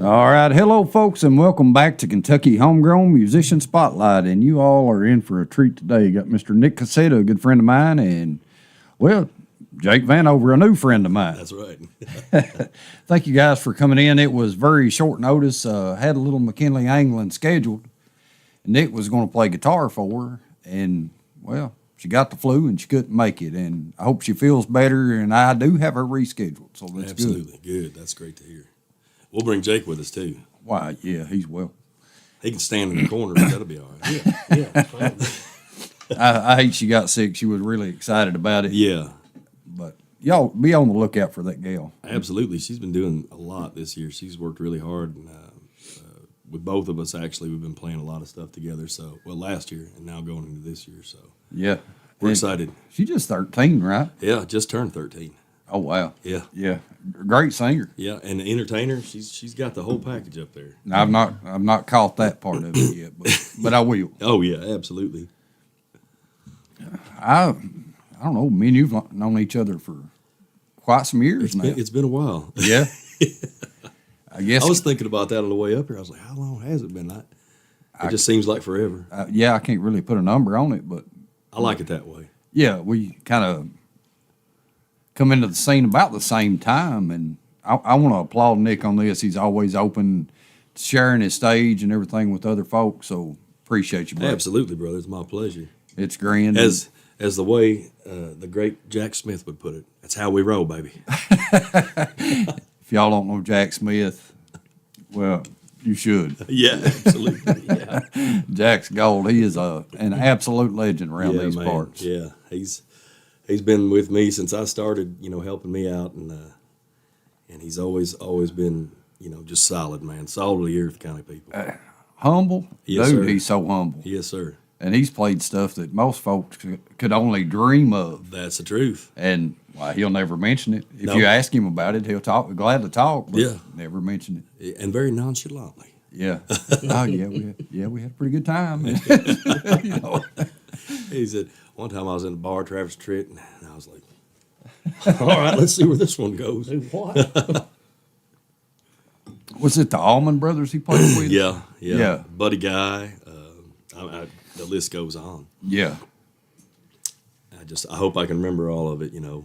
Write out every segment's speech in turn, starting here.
All right. Hello, folks, and welcome back to Kentucky Homegrown Musician Spotlight. And you all are in for a treat today. You got Mr. Nick Cassetta, a good friend of mine, and, well, Jake Vanover, a new friend of mine. That's right. Thank you guys for coming in. It was very short notice. Had a little McKinley angling scheduled. Nick was going to play guitar for her, and, well, she got the flu and she couldn't make it. And I hope she feels better, and I do have her rescheduled, so that's Absolutely. Good. That's great to hear. We'll bring Jake with us, too. Why, yeah, he's well. He can stand in the corner, but that'll be all right. Yeah, fine. I hate she got sick. She was really excited about it. Yeah. But y'all be on the lookout for that gal. Absolutely. She's been doing a lot this year. She's worked really hard. And, with both of us, actually, we've been playing a lot of stuff together. So, well, last year and now going into this year. So, Yeah. we're excited. She's just 13, right? Yeah, just turned 13. Oh, wow. Yeah. Yeah. Great singer. Yeah, and the entertainer, she's got the whole package up there. Now, I've not caught that part of it yet, but I will. Oh, yeah, absolutely. I don't know. Me and you've known each other for quite some years now. It's been a while. Yeah. I guess. I was thinking about that on the way up here. I was like, how long has it been? It just seems like forever. Yeah, I can't really put a number on it, but I like it that way. yeah, we kind of come into the scene about the same time, and I want to applaud Nick on this. He's always open to sharing his stage and everything with other folks, so appreciate you, brother. Absolutely, brother. It's my pleasure. It's grand. As the way the great Jack Smith would put it, that's how we roll, baby. If y'all don't know Jack Smith, well, you should. Yeah, absolutely. Yeah, Jack's gold. He is an absolute legend around these man. parts. Yeah, he's been with me since I started, helping me out, and he's always been, just solid, man. Solid of the earth kind of people. Humble? Yes, Dude, sir. he's so humble. Yes, sir. And he's played stuff that most folks could only dream of. That's the truth. And he'll never mention it. If No. you ask him about it, he'll glad to talk, but Yeah. never mention it. And very nonchalantly. Yeah. Oh, yeah, we had a pretty good time. You know. He said, one time I was in a bar, Travis Tritt, and I was like, all right, let's see where this one goes. Do what? Was it the Allman Brothers he played with? Yeah. Buddy Guy. The list goes on. Yeah. I hope I can remember all of it, as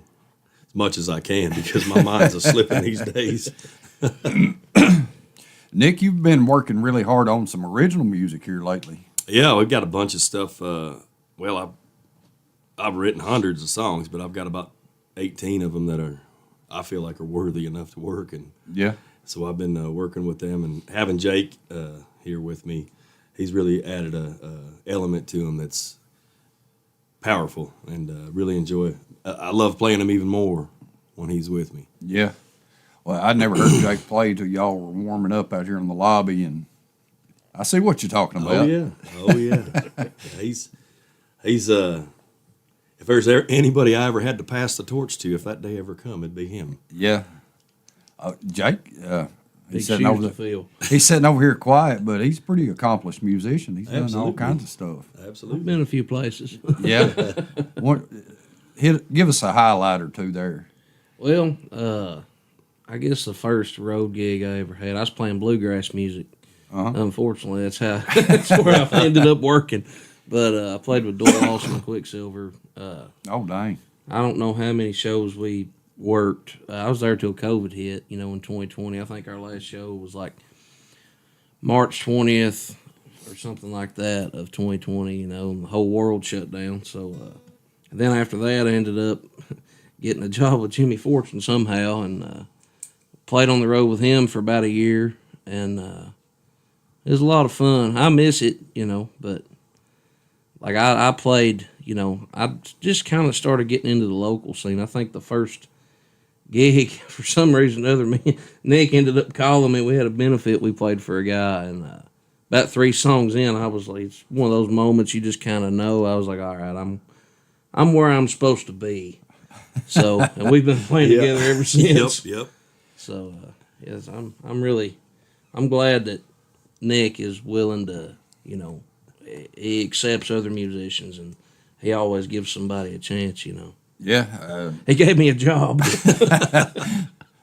much as I can, because my mind's a slipping these days. Nick, you've been working really hard on some original music here lately. Yeah, we've got a bunch of stuff. I've written hundreds of songs, but I've got about 18 of them that I feel like are worthy enough to work. And Yeah. so I've been working with them, and having Jake here with me, he's really added a element to him that's powerful, and really enjoy. I love playing him even more when he's with me. Yeah. Well, I'd never heard Jake play till y'all were warming up out here in the lobby, and I see what you're talking about. Oh yeah. He's if there's anybody I ever had to pass the torch to, if that day ever come, it'd be him. Yeah. Jake, Big he's sitting shoes over to there. fill. He's sitting over here quiet, but he's a pretty accomplished musician. He's done all Absolutely. kinds of stuff. I've Absolutely. been a few places. Yeah. Give us a highlight or two there. Well, I guess the first road gig I ever had, I was playing bluegrass music. Uh-huh. Unfortunately, that's where I ended up working. But I played with Doyle Lawson and Quicksilver. Oh, dang. I don't know how many shows we worked. I was there till COVID hit, in 2020. I think our last show was like March 20th or something like that of 2020, and the whole world shut down. So and then after that, I ended up getting a job with Jimmy Fortune somehow, and played on the road with him for about a year, and it was a lot of fun. I miss it, but like I played, I just kind of started getting into the local scene. I think the first gig, for some reason or other, Nick ended up calling me. We had a benefit we played for a guy, and about 3 songs in, I was like, it's one of those moments you just kind of know. I was like, all right, I'm where I'm supposed to be. So, and we've been playing together ever since. Yep. So, yes, I'm glad that Nick is willing to, he accepts other musicians, and he always gives somebody a chance, Yeah. He gave me a job.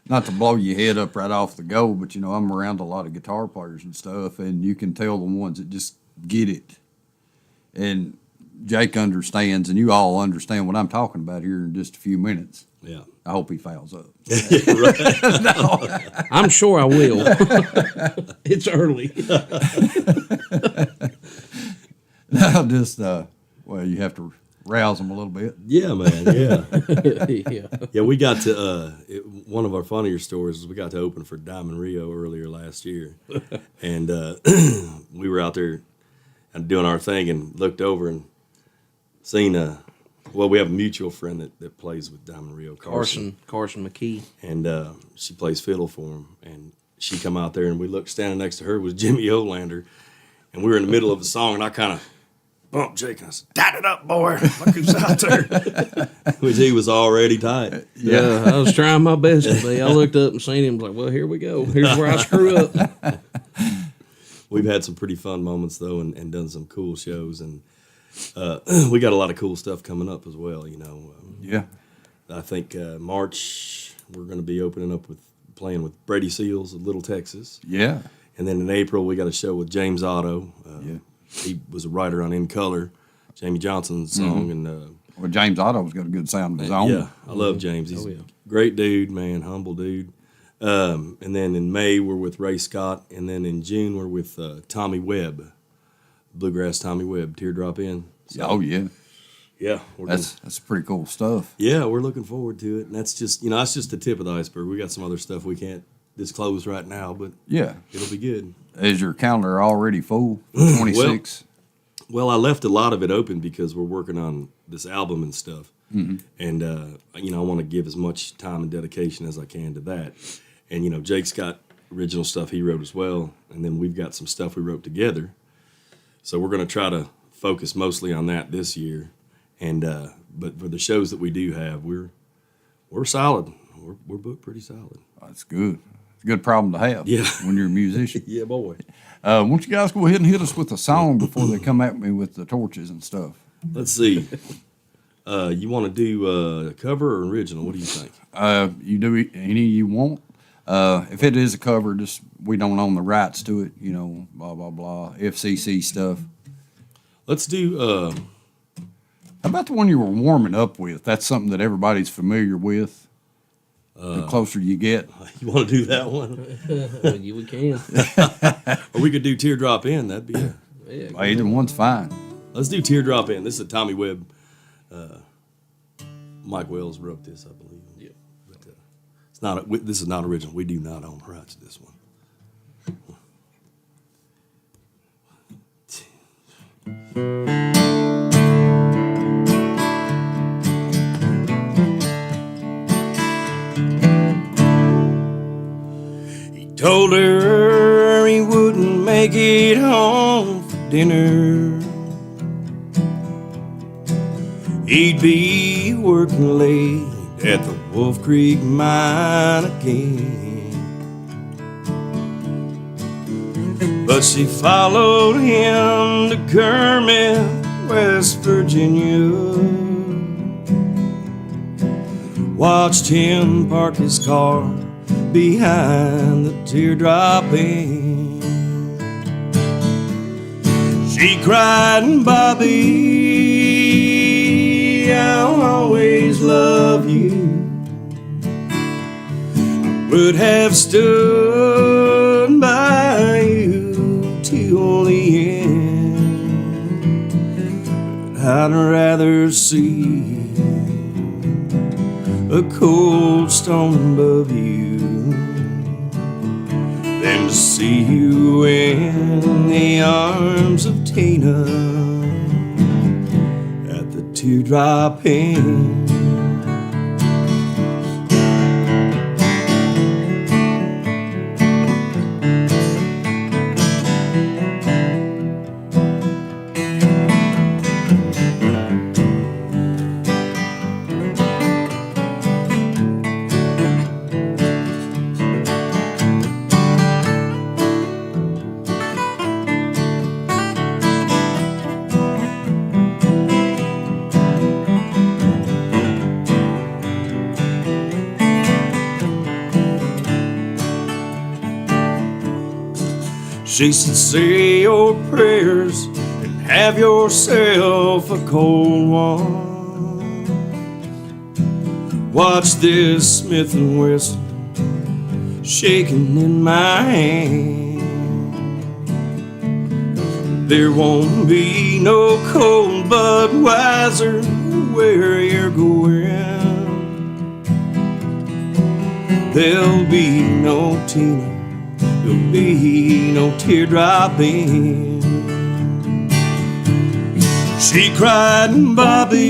not to blow your head up right off the go, but you know, I'm around a lot of guitar players and stuff, and you can tell the ones that just get it. And Jake understands, and you all understand what I'm talking about here in just a few minutes. Yeah. I hope he fouls up. I'm sure I will. It's early. No, just well, you have to rouse them a little bit. Yeah, man. Yeah. Yeah. Yeah, we got to one of our funnier stories is we got to open for Diamond Rio earlier last year, and we were out there and doing our thing and looked over and seen well, we have a mutual friend that plays with Diamond Rio, Carson McKee. and she plays fiddle for him, and she come out there and we looked standing next to her was Jimmy Olander, and we were in the middle of a song and I kind of bumped Jake and I said, "Tat it up, boy! Look who's out there!" Which he was already tight. Yeah, I was trying my best to be. I looked up and seen him. Was like, well, here we go. Here's where I screw up. We've had some pretty fun moments though, and done some cool shows, and we got a lot of cool stuff coming up as well. You know, Yeah. I think March we're going to be opening up with playing with Brady Seals of Little Texas, Yeah. and then in April we got a show with James Otto. Yeah. He was a writer on In Color, Jamie Johnson's song, and Well, James Otto's got a good sound of his own. yeah, I love James. He's Oh, yeah. a great dude, man, humble dude. And then in May we're with Ray Scott, and then in June we're with Tommy Webb, bluegrass Tommy Webb, Teardrop In. So, Oh yeah. yeah, That's pretty cool stuff. yeah, we're looking forward to it, and that's just that's just the tip of the iceberg. We got some other stuff we can't disclose right now, but Yeah. it'll be good. Is your calendar already full? 26. Well, I left a lot of it open because we're working on this album and stuff, and I want to give as much time and dedication as I can to that. And Jake's got original stuff he wrote as well, and then we've got some stuff we wrote together. So we're going to try to focus mostly on that this year, and but for the shows that we do have, we're solid. We're booked pretty solid. That's good. It's a good problem to have. Yeah. When you're a musician. Yeah, boy. Why don't you guys go ahead and hit us with a song before they come at me with the torches and stuff? Let's see. You want to do a cover or original? What do you think? You do any you want. If it is a cover, just we don't own the rights to it. Blah blah blah. FCC stuff. Let's do. How about the one you were warming up with? That's something that everybody's familiar with. The closer you get. You want to do that one? We can. Or we could do Teardrop In. That'd be. Yeah, Either one's fine. Let's do Teardrop In. This is a Tommy Webb. Mike Wells wrote this, I believe. Yeah. But it's not. This is not original. We do not own the rights to this one. He told her he wouldn't make it home for dinner. He'd be working late at the Wolf Creek mine again. But she followed him to Kermit, West Virginia. Watched him park his car behind the Teardrop Inn. She cried, and Bobby, I'll always love you. I would have stood by you till the end, but I'd rather see a cold stone above you than to see you in the arms of Tina at the Teardrop Inn. She said, say your prayers and have yourself a cold one. Watch this Smith & Wesson shaking in my hand. There won't be no cold Budweiser where you're going. There'll be no Tina, there'll be no teardropping. She cried, Bobby,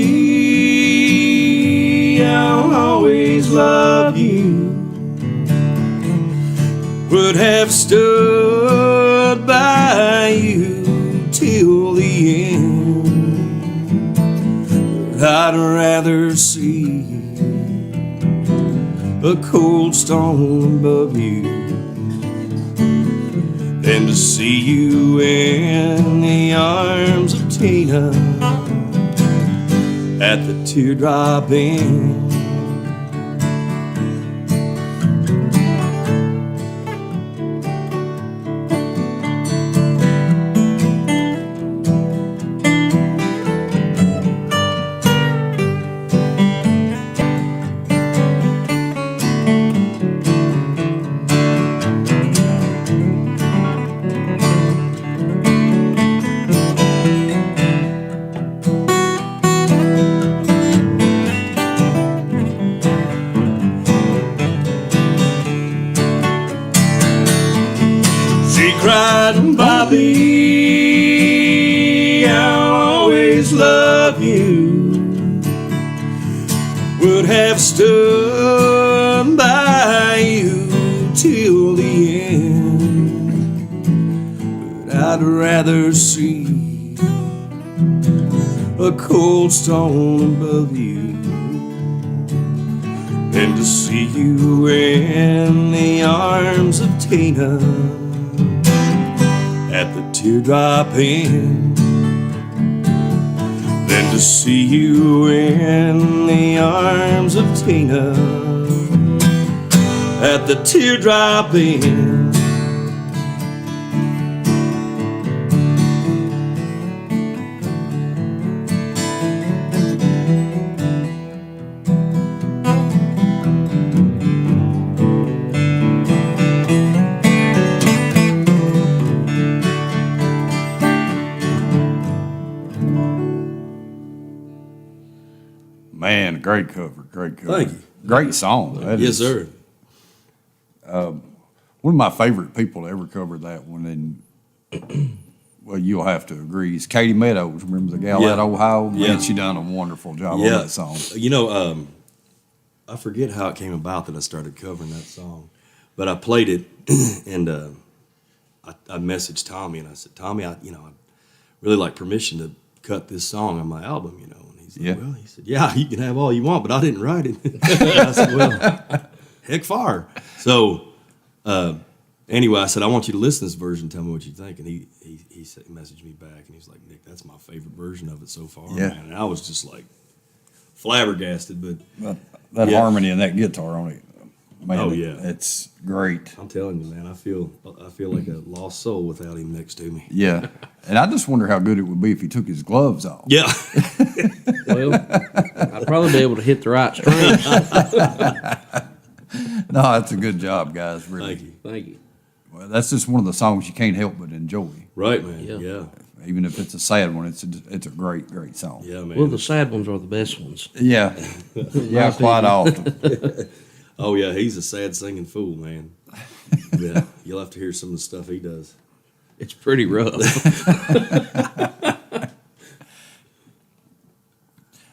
I'll always love you. Would have stood by you till the end, but I'd rather see a cold stone above you than to see you in the arms of Tina at the Teardrop Inn. Bobby, I'll always love you. Would have stood by you till the end, but I'd rather see a cold stone above you than to see you in the arms of Tina at the Teardrop Inn, than to see you in the arms of Tina at the Teardrop Inn. Man, great cover, great cover. Thank you. Great song. That Yes, is sir. one of my favorite people to ever cover that one. And well, you'll have to agree. Is Katie Meadows. Remember the gal Yeah. at Ohio? Man, Yeah. she done a wonderful job on Yeah. that song. You know, I forget how it came about that I started covering that song, but I played it, and I messaged Tommy, and I said, Tommy, I'd really like permission to cut this song on my album, And he's like, Yeah. well, he said, yeah, you can have all you want, but I didn't write it. I said, well, heck fire. So anyway, I said, I want you to listen to this version, tell me what you think. And he messaged me back, and he's like, Nick, that's my favorite version of it so far, Yeah. man. And I was just like flabbergasted, but That Yeah. harmony and that guitar on it, man, Oh, yeah. it's great. I'm telling you, man, I feel like a lost soul without him next to me. Yeah. And I just wonder how good it would be if he took his gloves off. Yeah. Well, I'd probably be able to hit the right strings. No, that's a good job, guys. Really. Thank you. Thank you. Well, that's just one of the songs you can't help but enjoy. Right, man. Yeah. Yeah. Even if it's a sad one, it's a great, great song. Yeah, man. Well, the sad ones are the best ones. Yeah. Yeah, quite often. Oh, yeah, he's a sad singing fool, man. Yeah, you'll have to hear some of the stuff he does. It's pretty rough.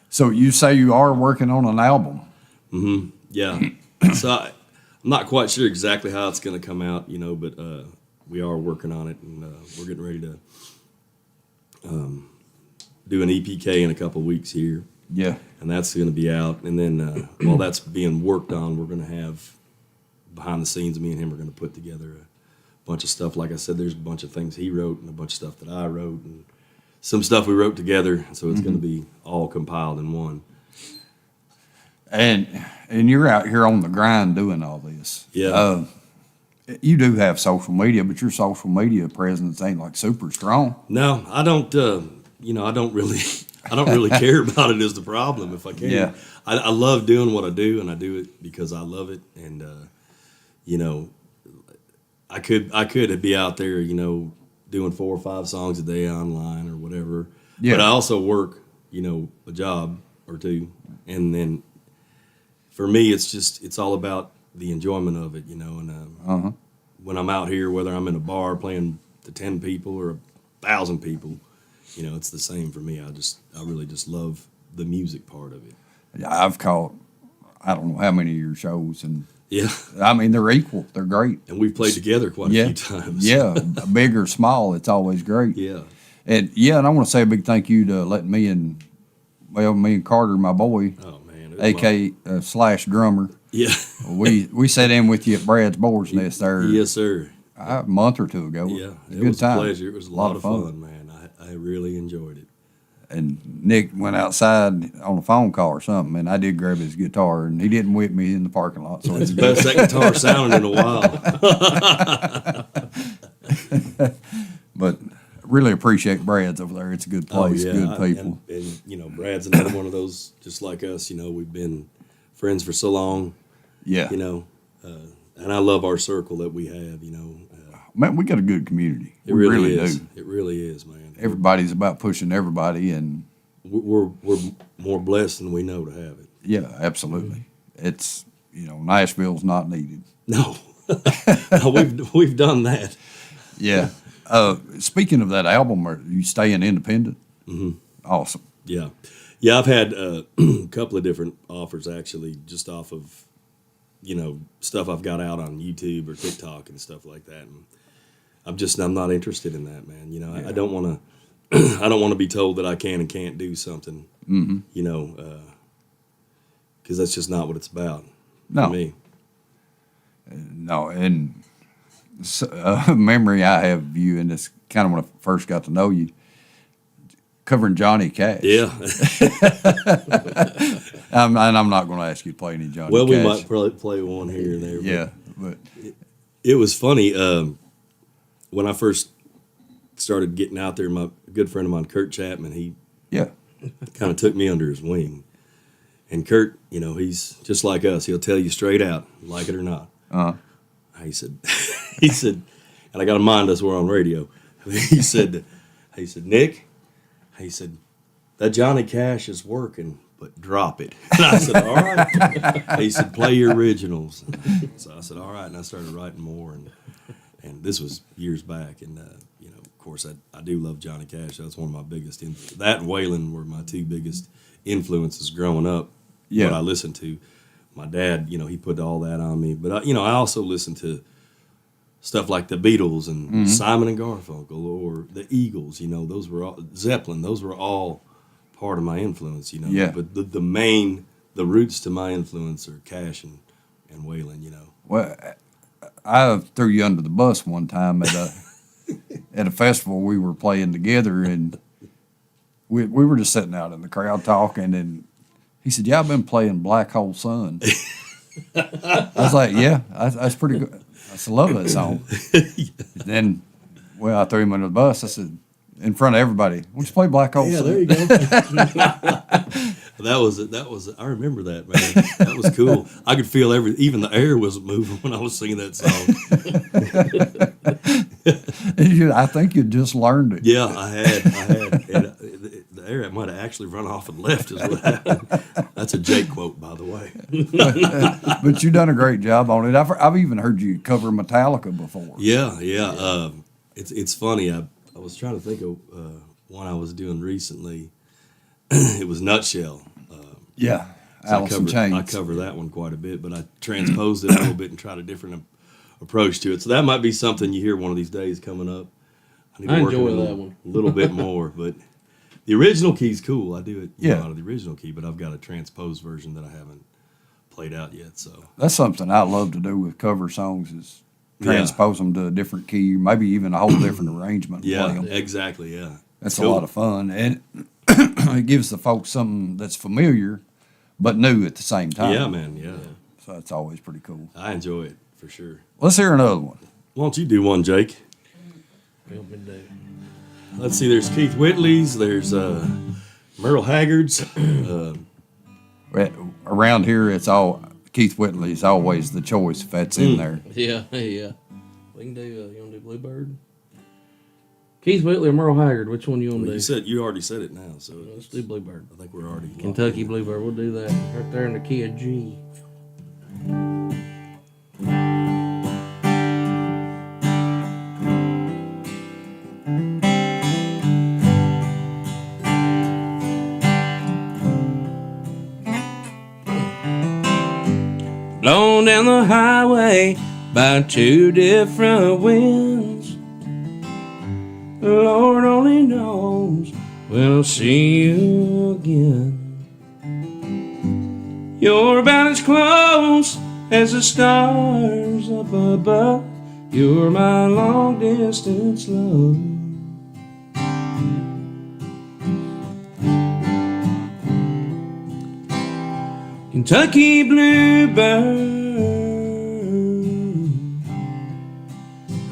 So you say you are working on an album. Yeah. So I'm not quite sure exactly how it's going to come out, but we are working on it, and we're getting ready to do an EPK in a couple of weeks here. Yeah. And that's going to be out. And then while that's being worked on, we're going to have behind the scenes, me and him are going to put together a bunch of stuff. Like I said, there's a bunch of things he wrote and a bunch of stuff that I wrote and some stuff we wrote together. So it's going to be all compiled in one. And you're out here on the grind doing all this. Yeah. You do have social media, but your social media presence ain't like super strong. No, I don't. I don't really, I don't really care about it. Is the problem? If I can, Yeah. I love doing what I do, and I do it because I love it. And you know, I could be out there, doing 4 or 5 songs a day online or whatever. Yeah. But I also work, a job or two, and then for me, it's all about the enjoyment of it, and when I'm out here, whether I'm in a bar playing to 10 people or 1,000 people, it's the same for me. I really just love the music part of it. I've caught, I don't know how many of your shows, and Yeah, I mean, they're equal. They're great. and we've played together quite a Yeah. few times. Yeah, big or small, it's always great. Yeah. And I want to say a big thank you to letting me and Carter, my boy, Oh man. It was AK slash drummer. Yeah. We sat in with you at Brad's Boar's Nest there Yes, sir. a month or two ago. Yeah, It was a it good was time. a pleasure. It was a lot of fun, man. I really enjoyed it. And Nick went outside on a phone call or something, and I did grab his guitar, and he didn't whip me in the parking lot. So It's the best that guitar sounded in a while. But really appreciate Brad's over there. It's a good place, good people. And Brad's another one of those, just like us. We've been friends for so long. Yeah. And I love our circle that we have. Man, we got a good community. It We really really is. do. It really is, man. Everybody's about pushing everybody, and We're more blessed than we know to have it. yeah, absolutely. It's, Nashville's not needed. No, no, we've done that. Yeah. Speaking of that album, are you staying independent? Mm-hmm. Awesome. Yeah, I've had a couple of different offers actually, just off of stuff I've got out on YouTube or TikTok and stuff like that. And I'm not interested in that, man. I don't want to I don't want to be told that I can and can't do something. Mm-hmm. Because that's just not what it's about No. for me. No, and memory I have of you, and it's kind of when I first got to know you, covering Johnny Cash. Yeah. And I'm not going to ask you to play any Johnny Well, Cash. we might probably play one here and there. But Yeah, but it was funny when I first started getting out there. My good friend of mine, Kurt Chapman, he yeah, kind of took me under his wing. And Kurt, he's just like us. He'll tell you straight out, like it or not. He said, and I got to mind us, we're on radio. He said, Nick, he said, that Johnny Cash is working, but drop it. And I said, all right. He said, play your originals. So I said, all right. And I started writing more. And this was years back. And, of course, I do love Johnny Cash. That's one of my biggest, that and Waylon were my 2 biggest influences growing up. Yeah. What I listened to. My dad, he put all that on me. But, I also listened to stuff like the Beatles and Simon and Garfunkel or the Eagles, those were all, Zeppelin, those were all part of my influence, Yeah. But the roots to my influence are Cash and Waylon, well, I threw you under the bus one time at a festival we were playing together, and we were just sitting out in the crowd talking, and he said, yeah, I've been playing Black Hole Sun. I was like, yeah, that's pretty good. I said, love that song. Then, I threw him under the bus. I said, in front of everybody, why don't you play Black Hole Sun? there you go. That was. I remember that, man. That was cool. I could feel even the air was moving when I was singing that song. I think you just learned it. Yeah, I had. And the air might have actually run off and left is what happened. That's a Jake quote, by the way. But you've done a great job on it. I've even heard you cover Metallica before. Yeah. It's funny. I was trying to think of one I was doing recently. It was Nutshell. Yeah, Alice in Chains. I cover that one quite a bit, but I transposed it a little bit and tried a different approach to it. So that might be something you hear one of these days coming up. Need to I work enjoy on it that one. a little bit more, but the original key's cool. I do it Yeah. out of the original key, but I've got a transposed version that I haven't played out yet. So That's something I love to do with cover songs is transpose them to a different key, maybe even a whole different arrangement. and play yeah, 'em. exactly. Yeah, That's Cool. a lot of fun, and it gives the folks something that's familiar but new at the same time. Yeah, man. Yeah, So that's always pretty cool. I enjoy it for sure. Let's hear another one. Why don't you do one, Jake? Help me do. Let's see. There's Keith Whitley's. There's Merle Haggard's. Around here, it's all Keith Whitley's always the choice if that's in there. Yeah, yeah. We can do. You want to do Bluebird? Keith Whitley or Merle Haggard? Which one you want to Well, do? you already said it now, so Let's do Bluebird. I think we're already locked Kentucky in. Bluebird. We'll do that right there in the key of G. Blown down the highway by two different winds. Lord only knows when I'll see you again. You're about as close as the stars up above. You're my long distance love. Kentucky Bluebird,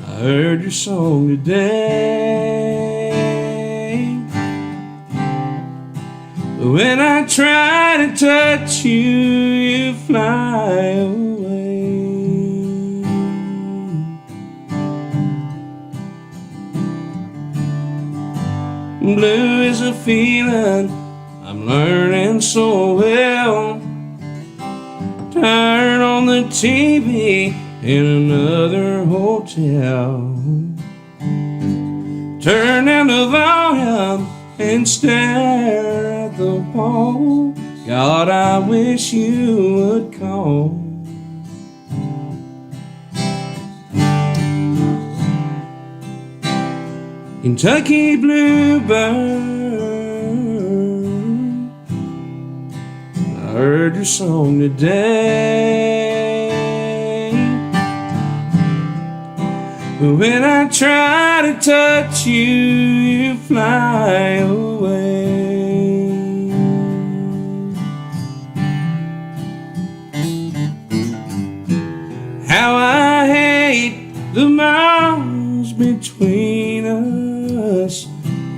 I heard your song today. But when I try to touch you, you fly away. Blue is a feeling I'm learning so well. Turn on the TV in another hotel. Turn down the volume and stare at the wall. God, I wish you would call. Kentucky Bluebird, I heard your song today. But when I try to touch you, you fly away. How I hate the miles between us.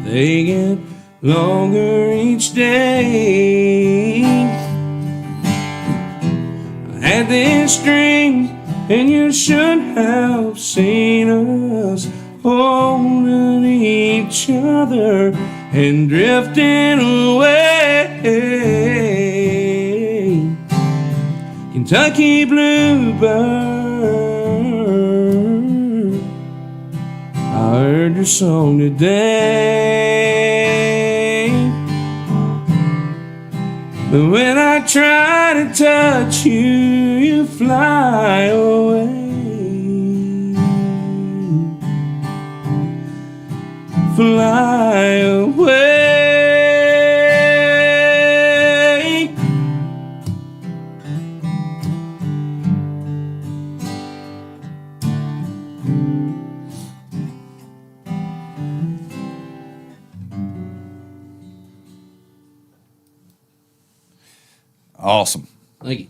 They get longer each day. I had this dream, and you should have seen us holding each other and drifting away. Kentucky Bluebird, I heard your song today. But when I try to touch you, you fly away. Fly away. Awesome. Thank you.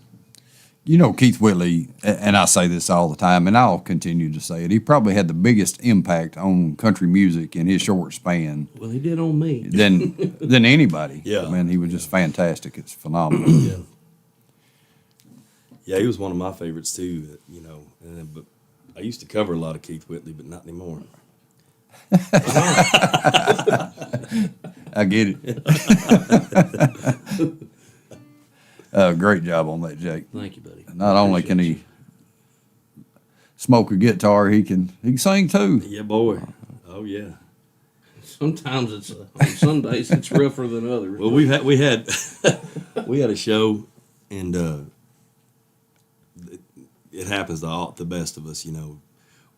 You know, Keith Whitley, and I say this all the time, and I'll continue to say it, he probably had the biggest impact on country music in his short span Well, he did on me. than anybody. Yeah. I mean, he was just fantastic. It's phenomenal. Yeah. Yeah, he was one of my favorites too. You know, but I used to cover a lot of Keith Whitley, but not anymore. I get it. Great job on that, Jake. Thank you, buddy. Not only can he smoke a guitar, he can sing too. Yeah, boy. Oh yeah. Sometimes it's on Sundays it's rougher than others. Well, we had we had a show, and it happens to the best of us. You know,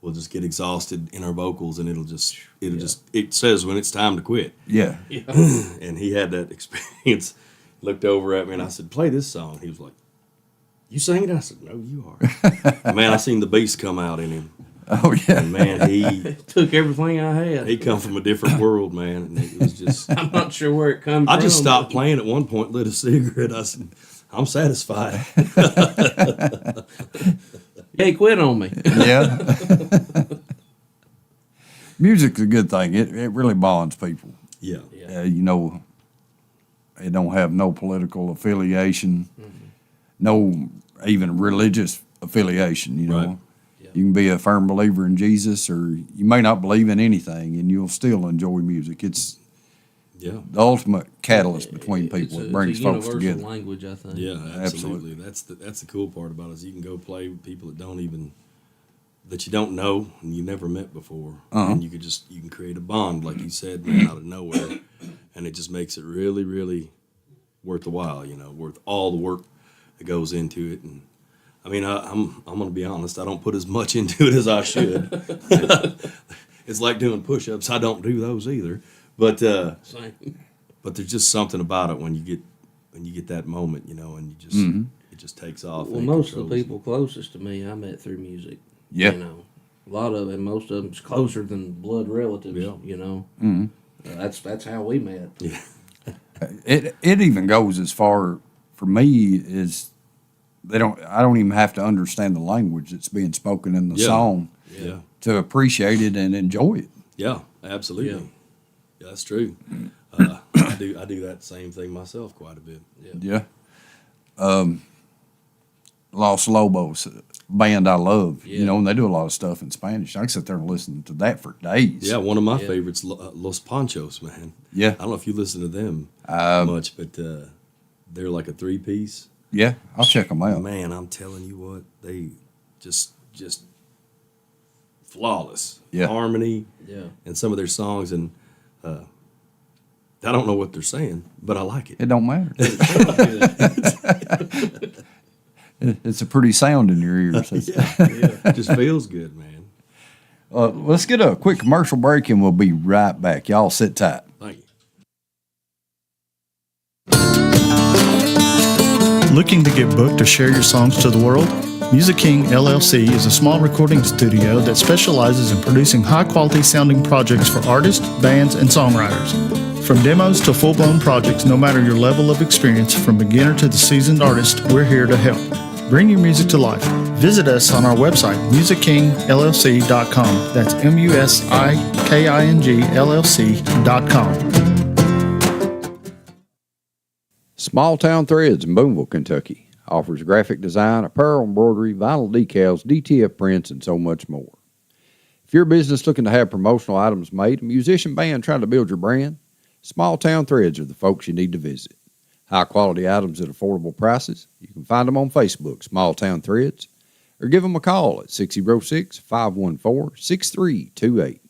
we'll just get exhausted in our vocals, and it says when it's time to quit. Yeah. And he had that experience. Looked over at me and I said, "Play this song." He was like, "You sing it?" I said, "No, you are." Man, I seen the beast come out in him. Oh yeah. And man, he Took everything I had. come from a different world, man. And it was just I'm not sure where it comes from. I just stopped playing at one point, lit a cigarette. I said, "I'm satisfied." Hey, quit on me. Yeah. Music's a good thing. It really bonds people. Yeah. You know, it don't have no political affiliation, no even religious affiliation, you know. Right. Yeah. You can be a firm believer in Jesus, or you may not believe in anything, and you'll still enjoy music. It's Yeah. the ultimate catalyst between people. It brings it's a folks universal together. language, I think. Yeah, Absolutely. absolutely. That's the cool part about it is you can go play with people that you don't know and you never met before, and you can create a bond, like you said, man, out of nowhere, and it just makes it really, really worth the while. You know, worth all the work that goes into it. And I mean, I'm gonna be honest. I don't put as much into it as I should. It's like doing push-ups. I don't do those either. But Same. but there's just something about it when you get that moment, you know, and you just it just takes off. Well, and it most of the controls people closest to me, I met through music. Yeah. You know, a lot of it, most of them's closer than blood relatives. Yeah. You know, that's how we met. you. Yeah. It even goes as far for me as I don't even have to understand the language that's being spoken in the Yeah. song Yeah. to appreciate it and enjoy it. Yeah, absolutely. Yeah. Yeah, that's true. I do that same thing myself quite a bit. Yeah. Los Lobos, a band I love, you Yeah. know, and they do a lot of stuff in Spanish. I can sit there and listen to that for days. Yeah, one of my Yeah. favorites, Los Panchos, man. Yeah. I don't know if you listen to them much, but they're like a three-piece. Yeah, I'll check them out. Man, I'm telling you what, they just flawless Yeah. harmony Yeah. in some of their songs, and I don't know what they're saying, but I like it. It don't matter. It's a pretty sound in your ears. It just feels good, man. Let's get a quick commercial break and we'll be right back. Y'all sit tight. Thank you. Looking to get booked to share your songs to the world? Music King LLC is a small recording studio that specializes in producing high-quality sounding projects for artists, bands, and songwriters. From demos to full-blown projects, no matter your level of experience, from beginner to the seasoned artist, we're here to help. Bring your music to life. Visit us on our website, musickingllc.com. That's MUSIKINGLLC.com. Small Town Threads in Boonville, Kentucky offers graphic design, apparel, embroidery, vinyl decals, DTF prints, and so much more. If you're a business looking to have promotional items made, a musician band trying to build your brand, Small Town Threads are the folks you need to visit. High quality items at affordable prices. You can find them on Facebook, Small Town Threads, or give them a call at 606-514-6328.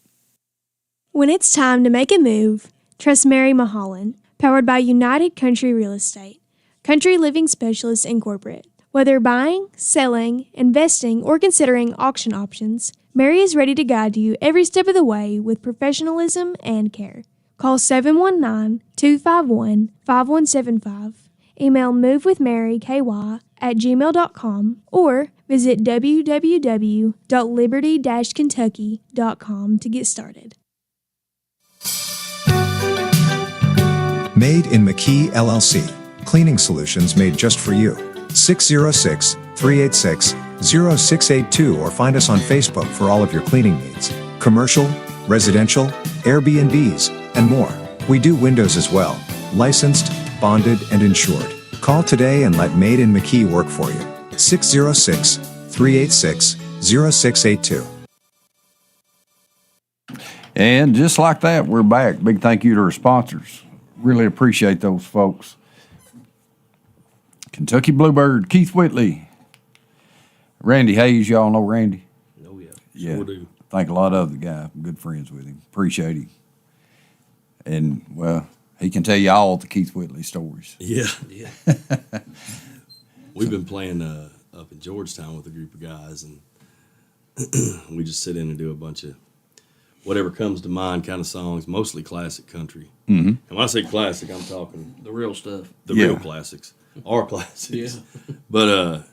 When it's time to make a move, trust Mary Mulholland, powered by United Country Real Estate, Country Living Specialists Incorporated. Whether buying, selling, investing, or considering auction options, Mary is ready to guide you every step of the way with professionalism and care. Call 719-251-5175, email movewithmaryky@gmail.com, or visit www.liberty-kentucky.com to get started. Made in McKee LLC. Cleaning solutions made just for you. 606-386-0682 or find us on Facebook for all of your cleaning needs. Commercial, residential, Airbnbs, and more. We do windows as well. Licensed, bonded, and insured. Call today and let Made in McKee work for you. 606-386-0682. And just like that, we're back. Big thank you to our sponsors. Really appreciate those folks. Kentucky Bluebird, Keith Whitley, Randy Hayes. Y'all know Randy? Oh, yeah. Yeah. Sure do. Think a lot of the guy. I'm good friends with him. Appreciate him. And, well, he can tell you all the Keith Whitley stories. Yeah. Yeah. We've been playing up in Georgetown with a group of guys, and we just sit in and do a bunch of whatever comes to mind kind of songs, mostly classic country. Mm-hmm. And when I say classic, I'm talking The real stuff. the Yeah. real classics, our classics. Yeah. But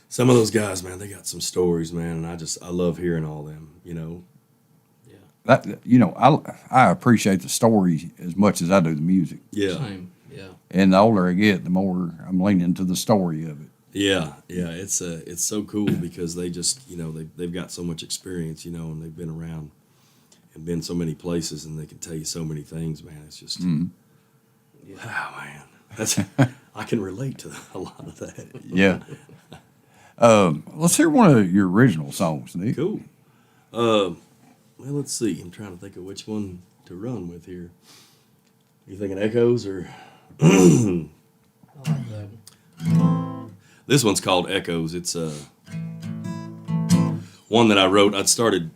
some of those guys, man, they got some stories, man, and I love hearing all them, you know. That, you know, I appreciate the story as much as I do the music. Yeah. Same. Yeah. And the older I get, the more I'm leaning to the story of it. Yeah, it's so cool because they just they've got so much experience, and they've been around and been so many places, and they can tell you so many things, man. It's just, oh man, that's I can relate to a lot of that. Yeah. Let's hear one of your original songs, Nick. Cool. Well, let's see. I'm trying to think of which one to run with here. You thinking Echoes or? I like that one. This one's called Echoes. It's one that I wrote. I'd started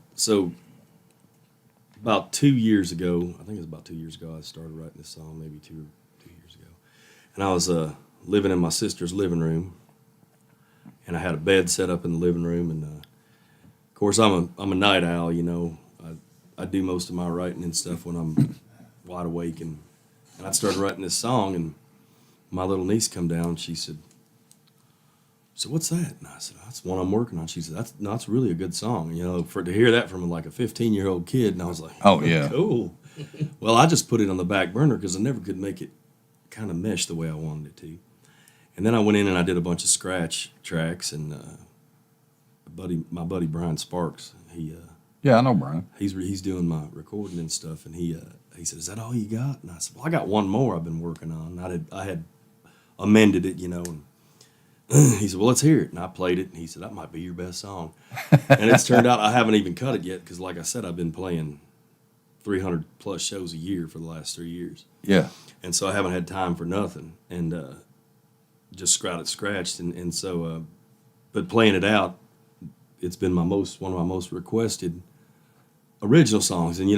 about 2 years ago. I think it was about 2 years ago. I started writing this song, maybe two years ago. And I was living in my sister's living room, and I had a bed set up in the living room. And of course, I'm a night owl. I do most of my writing and stuff when I'm wide awake. And I started writing this song, and my little niece come down. She said, "So what's that?" And I said, "That's one I'm working on." She said, "That's really a good song." To hear that from like a 15-year-old kid, and I was like, Oh, yeah. cool." Well, I just put it on the back burner because I never could make it kind of mesh the way I wanted it to. And then I went in and I did a bunch of scratch tracks, and my buddy Brian Sparks, Yeah, I know, Brian. he's doing my recording and stuff, and he said, "Is that all you got?" And I said, "Well, I got one more I've been working on." I had amended it, and he said, "Well, let's hear it." And I played it, and he said, "That might be your best song." And it's turned out I haven't even cut it yet because, like I said, I've been playing 300 plus shows a year for the last 3 years. Yeah. And so I haven't had time for nothing, and just scratched. And so, but playing it out, it's been one of my most requested original songs. And,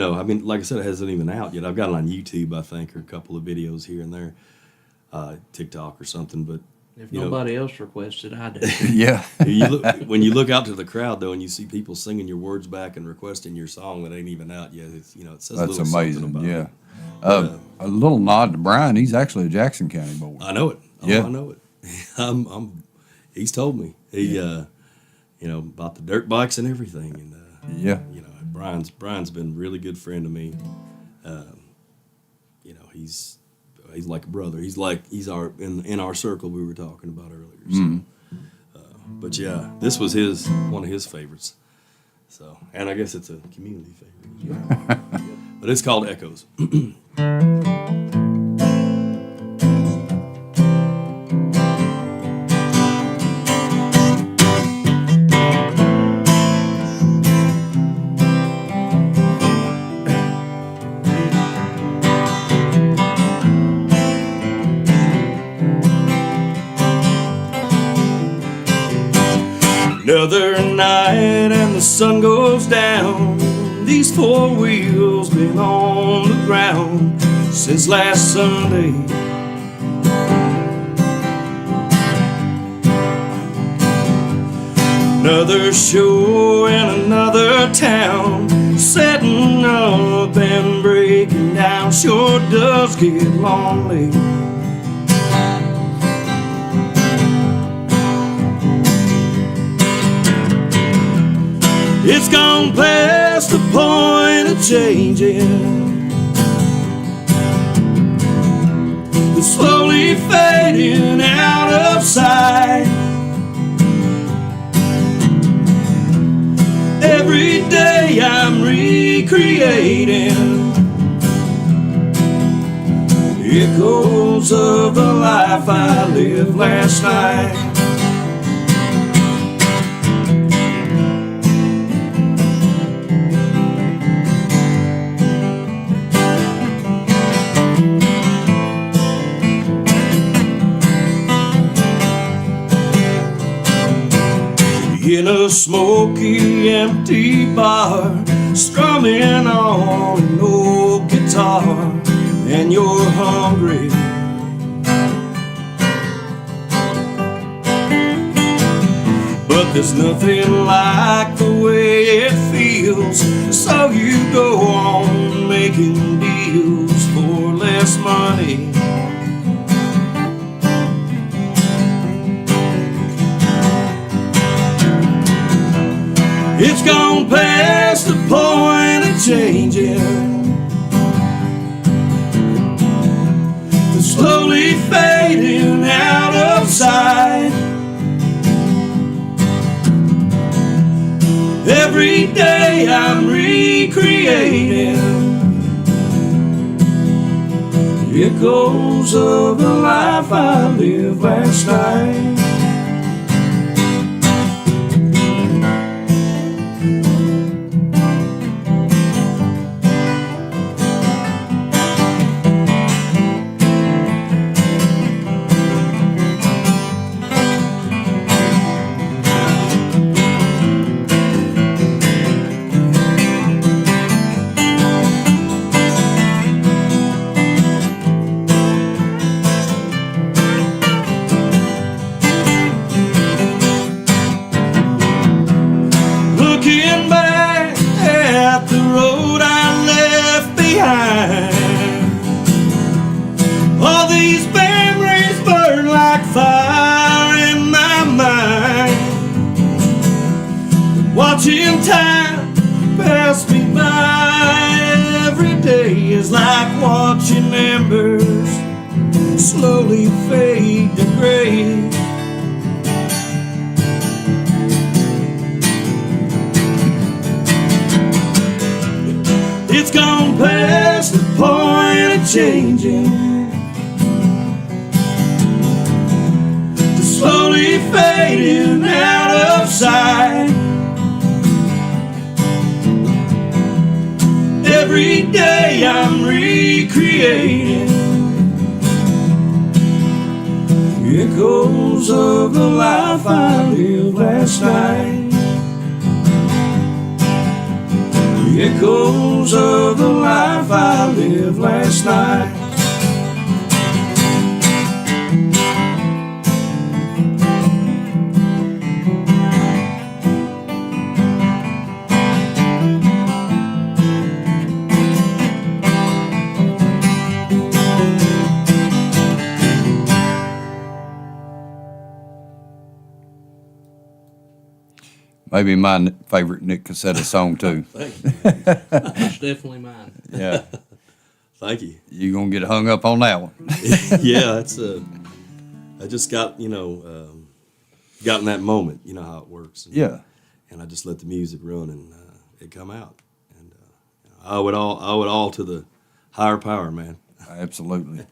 like I said, it hasn't even out yet. I've got it on YouTube, I think, or a couple of videos here and there, TikTok or something, but If nobody else requests it, I do. Yeah. when you look out to the crowd though, and you see people singing your words back and requesting your song that ain't even out yet, it says That's a little amazing. something about Yeah. it. A little nod to Brian. He's actually a Jackson County boy. I know it. Oh, Yeah. I know it. He's told me about the dirt bikes and everything, and Yeah. Brian's been a really good friend to me. He's like a brother. He's our in our circle we were talking about earlier. So, but yeah, this was one of his favorites. So, and I guess it's a community favorite as well. But it's called Echoes. Another night and the sun goes down. These four wheels been on the ground since last Sunday. Another show in another town, setting up and breaking down. Sure does get lonely. It's gone past the point of changing. It's slowly fading out of sight. Every day I'm recreating echoes of the life I lived last night. In a smoky, empty bar, strumming on an old guitar, and you're hungry. But there's nothing like the way it feels, so you go on making deals for less money. It's gone past the point of changing. It's slowly fading out of sight. Every day I'm recreating echoes of the life I lived last night. Looking back at the road I left behind, all these memories burn like fire in my mind. Watching time pass me by every day is like watching embers slowly fade to gray. It's gone past the point of changing, to slowly fading out of sight. Every day I'm recreating echoes of the life I lived last night. Echoes of the life I lived last night. Maybe my favorite Nick Cassetta song too. Thank you. That's definitely mine. Yeah, Thank you. you gonna get hung up on that one. Yeah, it's I just got got in that moment. You know how it works. Yeah, And I just let the music run, and it come out. And I owe it all to the higher power, man. absolutely.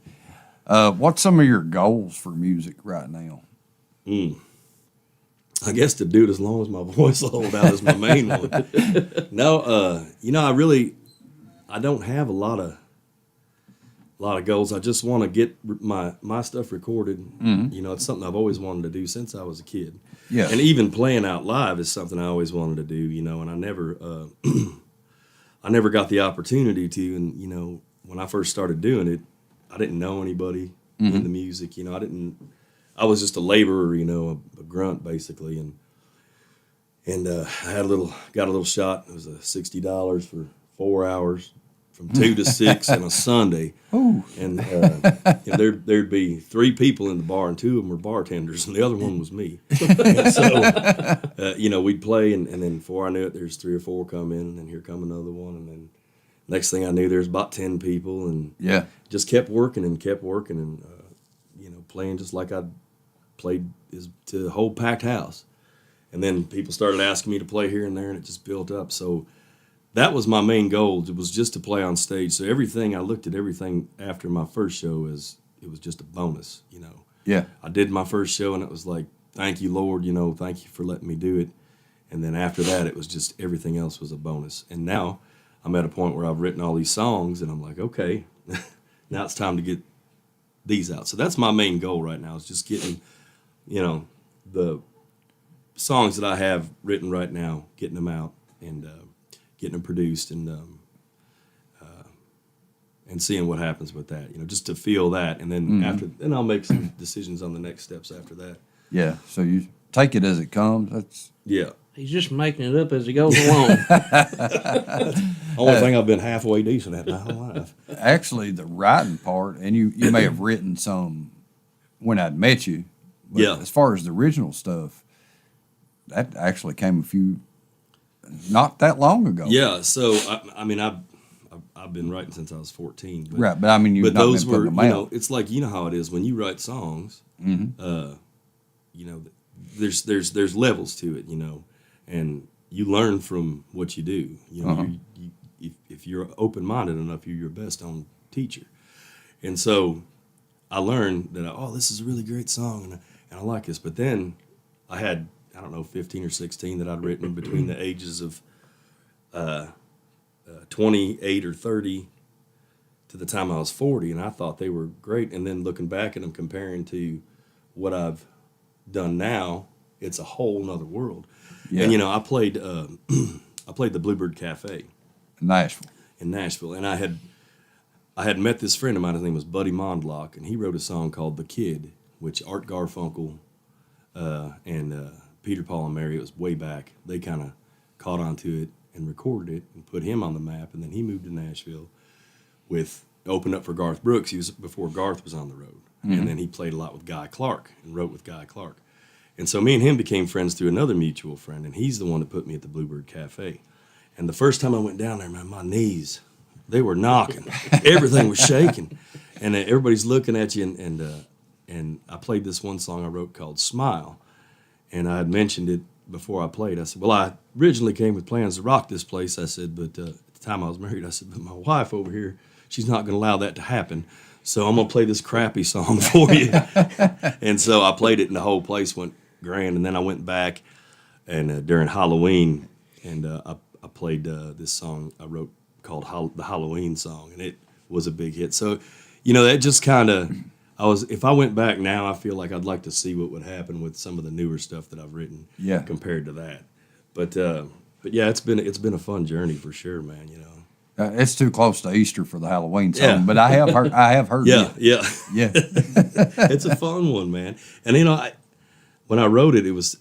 What's some of your goals for music right now? I guess to do it as long as my voice will hold out is my main one. No, I don't have a lot of goals. I just want to get my stuff recorded. You know, it's something I've always wanted to do since I was a kid. Yeah. And even playing out live is something I always wanted to do, you know, and I never I never got the opportunity to. And, you know, when I first started doing it, I didn't know anybody in the music, you know, I was just a laborer, you know, a grunt basically, and I got a little shot. It was $60 for 4 hours, from 2 to 6 on a Sunday. Ooh. And there'd be 3 people in the bar, and 2 of them were bartenders, and the other one was me. And so, you know, we'd play, and then before I knew it, there's 3 or 4 come in, and then here come another one, and then next thing I knew, there's about 10 people, and Yeah. just kept working, and you know, playing just like I'd played to a whole packed house. And then people started asking me to play here and there, and it just built up. So that was my main goal. It was just to play on stage. So I looked at everything after my first show as it was just a bonus, you know. Yeah. I did my first show, and it was like, thank you, Lord, you know, thank you for letting me do it. And then after that, it was just everything else was a bonus. And now I'm at a point where I've written all these songs, and I'm like, okay, now it's time to get these out. So that's my main goal right now, is just getting, you know, the songs that I have written right now, getting them out and getting them produced, and seeing what happens with that, you know, just to feel that. And then then I'll make some decisions on the next steps after that. Yeah. So you take it as it comes. That's Yeah. He's just making it up as he goes along. Only thing I've been halfway decent at my whole life. actually the writing part, and you may have written some when I'd met you. But Yeah. as far as the original stuff, that actually came not that long ago. Yeah. So I mean, I've been writing since I was 14. But, Right, but I mean, you've but not those been were, putting you them know, out. it's like, you know how it is when you write songs. You know, there's levels to it, you know, and you learn from what you do. You know, if you're open-minded enough, you're your best own teacher. And so I learned that, this is a really great song, and I like this. But then I had, I don't know, 15 or 16 that I'd written between the ages of 28 or 30 to the time I was 40, and I thought they were great. And then looking back at them, comparing to what I've done now, it's a whole nother world. Yeah. And you know, I played the Bluebird Cafe Nashville. in Nashville, and I had met this friend of mine. His name was Buddy Mondlock, and he wrote a song called "The Kid," which Art Garfunkel and Peter, Paul, and Mary, it was way back. They kind of caught on to it and recorded it and put him on the map. And then he moved to Nashville opened up for Garth Brooks. He was before Garth was on the road, and then he played a lot with Guy Clark and wrote with Guy Clark. And so me and him became friends through another mutual friend, and he's the one that put me at the Bluebird Cafe. And the first time I went down there, man, my knees, they were knocking. Everything was shaking. And everybody's looking at you, and I played this one song I wrote called Smile. And I had mentioned it before I played. I said, well, I originally came with plans to rock this place. I said, but at the time I was married, I said, but my wife over here, she's not going to allow that to happen. So I'm going to play this crappy song for you. And so I played it, and the whole place went grand. And then I went back and during Halloween, and I played this song I wrote called the Halloween Song, and it was a big hit. So, you know, that just kind of, if I went back now, I feel like I'd like to see what would happen with some of the newer stuff that I've written compared to that. But yeah, it's been a fun journey for sure, man, you know. It's too close to Easter for the Halloween song, but I have heard yeah, it. Yeah. It's a fun one, man. And you know, when I wrote it, it was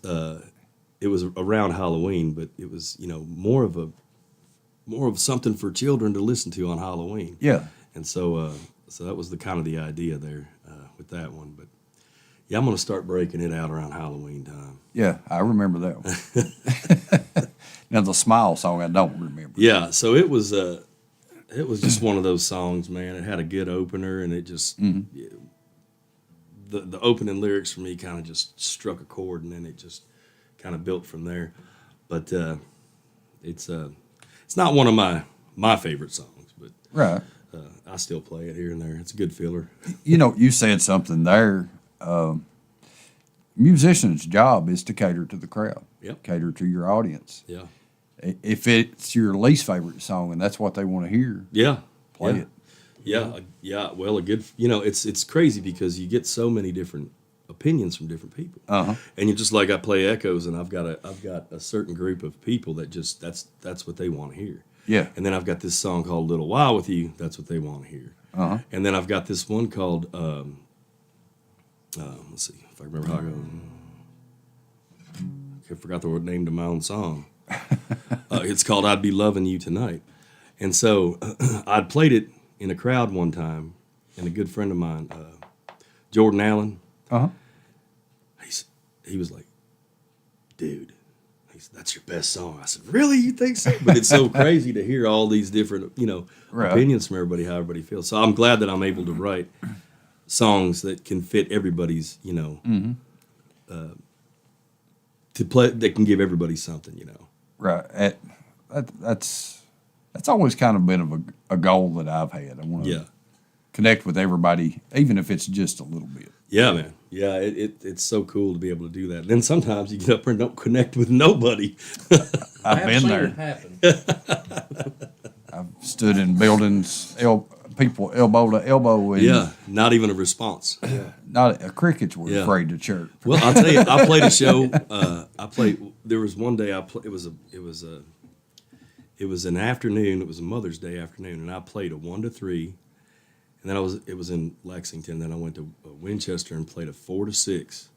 around Halloween, but it was, you know, more of something for children to listen to on Halloween. Yeah. And so that was the kind of the idea there with that one. But yeah, I'm going to start breaking it out around Halloween time. Yeah, I remember that one. Now the Smile song, I don't remember. Yeah, so it was just one of those songs, man. It had a good opener, and it just the opening lyrics for me kind of just struck a chord, and then it just kind of built from there. But it's not one of my favorite songs, but Right. I still play it here and there. It's a good filler. You know, you said something there. Musician's job is to cater to the crowd. Yep. Cater to your audience. Yeah. If it's your least favorite song and that's what they want to hear, Yeah. play it. Yeah. Well, it's crazy because you get so many different opinions from different people. Uh-huh. And you just like I play Echoes, and I've got a certain group of people that just that's what they want to hear. Yeah. And then I've got this song called "Little While with You." That's what they want to hear. Uh-huh. And then I've got this one called let's see if I remember how it goes. I forgot the name to my own song. It's called "I'd Be Loving You Tonight." And so I'd played it in a crowd one time, and a good friend of mine, Jordan Allen, Uh-huh. he was like, dude, that's your best song. I said, really? You think so? But it's so crazy to hear all these different, Right. opinions from everybody, how everybody feels. So I'm glad that I'm able to write songs that can fit everybody's, to play, that can give everybody something, Right. That's always kind of been a goal that I've had. I want to connect with everybody, even if it's just a little bit. Yeah, man. Yeah, it's so cool to be able to do that. And then sometimes you get up there and don't connect with nobody. I've been there. Happen. I've stood in buildings, people elbow to elbow. And Yeah, not even a response. crickets were afraid to chirp. Well, I'll tell you, I played a show. There was one day it was an afternoon. It was a Mother's Day afternoon, and I played a 1 to 3. And then it was in Lexington. Then I went to Winchester and played a 4 to 6.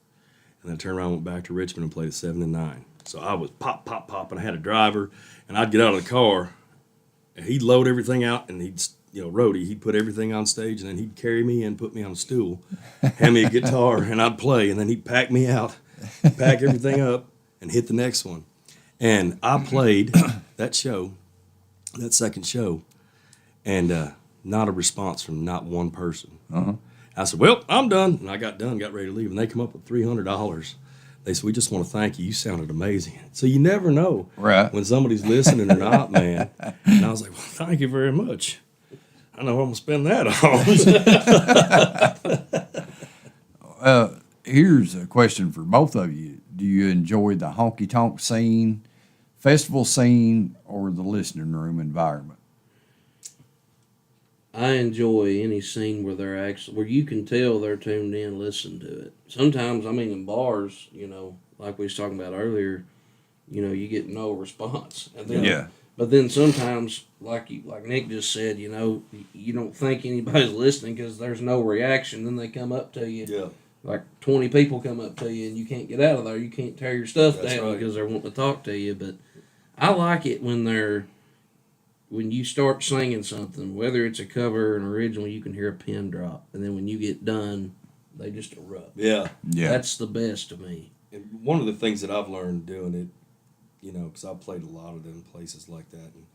And then I turned around, went back to Richmond and played a 7 to 9. So I was pop, pop, pop, and I had a driver. And I'd get out of the car, and he'd load everything out, and he'd put everything on stage, and then he'd carry me in, put me on a stool, hand me a guitar, and I'd play. And then he'd pack me out, pack everything up, and hit the next one. And I played that second show, and not a response from not one person. Uh-huh. I said, well, I'm done. And I got done, got ready to leave. And they come up with $300. they said, we just want to thank you. You sounded amazing. So you never know Right. when somebody's listening or not, man. And I was like, well, thank you very much. I know I'm going to spend that on. Here's a question for both of you. Do you enjoy the honky-tonk scene, festival scene, or the listening room environment? I enjoy any scene where you can tell they're tuned in, listen to it. Sometimes, I mean, in bars, like we was talking about earlier, you get no response. And then, Yeah. But then sometimes, like Nick just said, you don't think anybody's listening because there's no reaction. Then they come up to you. Yeah. Like 20 people come up to you and you can't get out of there. You can't tear your stuff That's down right. because they're wanting to talk to you. But I like it when you start singing something, whether it's a cover or an original, you can hear a pin drop. And then when you get done, they just erupt. Yeah. Yeah. That's the best to me. And one of the things that I've learned doing it, because I've played a lot of them places like that. And,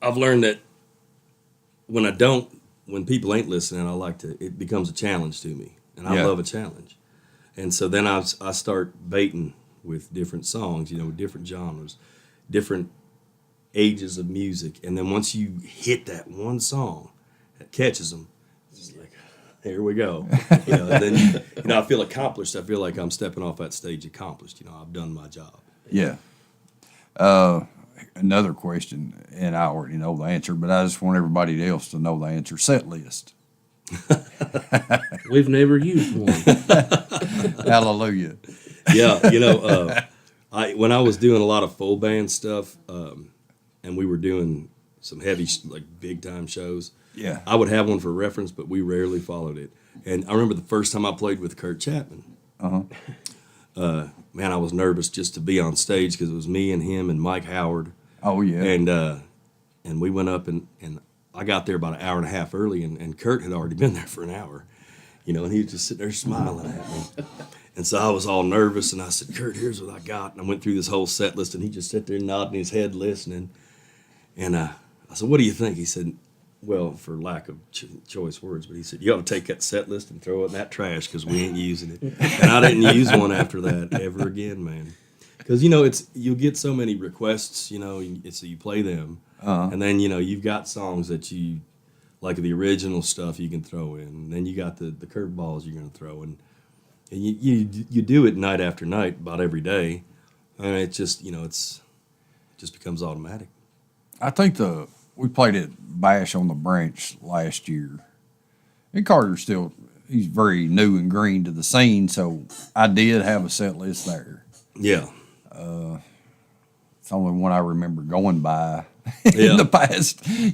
I've learned that when people ain't listening, it becomes a challenge to me. And I Yeah. love a challenge. And so then I start baiting with different songs, with different genres, different ages of music. And then once you hit that one song that catches them, it's just like, here we go. And then, I feel accomplished. I feel like I'm stepping off that stage accomplished. I've done my job. Yeah. Another question, and I already know the answer, but I just want everybody else to know the answer. Set list. We've never used one. Hallelujah. Yeah, when I was doing a lot of full band stuff, and we were doing some heavy, big time shows, Yeah. I would have one for reference, but we rarely followed it. And I remember the first time I played with Kurt Chapman. Man, I was nervous just to be on stage because it was me and him and Mike Howard. Oh, yeah. And we went up and I got there about an hour and a half early, and Kurt had already been there for an hour, and he was just sitting there smiling at me. And so I was all nervous, and I said, Kurt, here's what I got. And I went through this whole set list, and he just sat there nodding his head, listening. And I said, what do you think? He said, well, for lack of choice words, but he said, you ought to take that set list and throw it in that trash because we ain't using it. And I didn't use one after that ever again, man. Because, you get so many requests, so you play them. And then, you've got songs that you, like the original stuff you can throw in. And then you got the curveballs you're going to throw in. And you do it night after night, about every day. And it just, it just becomes automatic. I think we played at Bash on the Branch last year. And Carter's he's very new and green to the scene, so I did have a set list there. Yeah. It's the only one I remember going by Yeah. in the past. I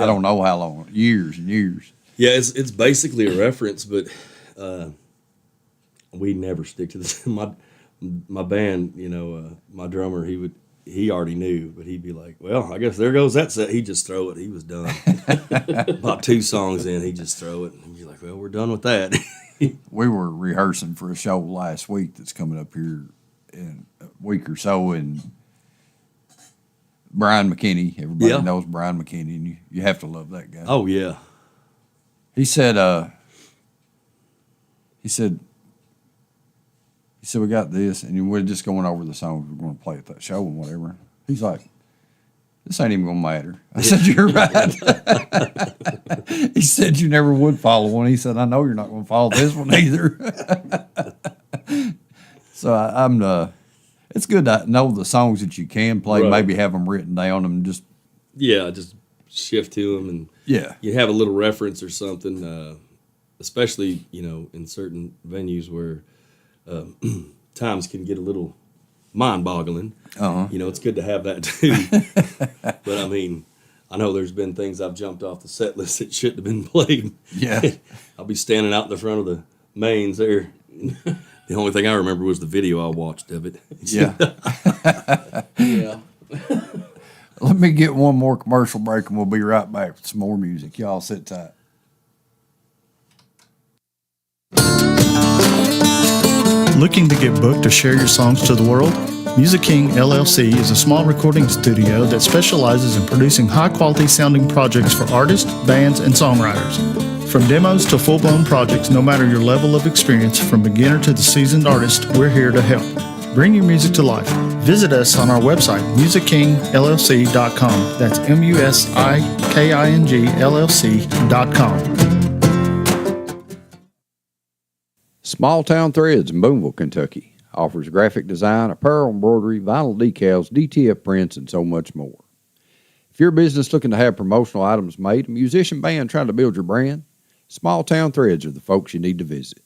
don't know how long, years and years. Yeah, it's basically a reference, but we never stick to this. My band, my drummer, he already knew, but he'd be like, well, I guess there goes that set. He'd just throw it. He was done. About 2 songs in, he'd just throw it. And you're like, well, we're done with that. We were rehearsing for a show last week that's coming up here in a week or so, and Brian McKinney, everybody knows Brian McKinney, and you have to love that guy. Oh, yeah. He said, we got this, and we're just going over the songs we're going to play at that show and whatever. He's like, this ain't even going to matter. I said, you're right. He said, you never would follow one. He said, I know you're not going to follow this one either. So I'm it's good to know the songs that you can play, Right. maybe have them written down and just. Yeah, just shift to them, and Yeah. you have a little reference or something, especially, in certain venues where times can get a little mind-boggling. It's good to have that too. But I mean, I know there's been things I've jumped off the set list that shouldn't have been played. Yeah. I'll be standing out in the front of the mains there. The only thing I remember was the video I watched of it. Yeah. Yeah. Let me get one more commercial break and we'll be right back with some more music. Y'all sit tight. Looking to get booked to share your songs to the world? Music King LLC is a small recording studio that specializes in producing high-quality sounding projects for artists, bands, and songwriters. From demos to full-blown projects, no matter your level of experience, from beginner to the seasoned artist, we're here to help. Bring your music to life. Visit us on our website, musickingllc.com. That's MUSIKINGLLC.com. Small Town Threads in Boonville, Kentucky offers graphic design, apparel embroidery, vinyl decals, DTF prints, and so much more. If you're a business looking to have promotional items made, a musician band trying to build your brand, Small Town Threads are the folks you need to visit.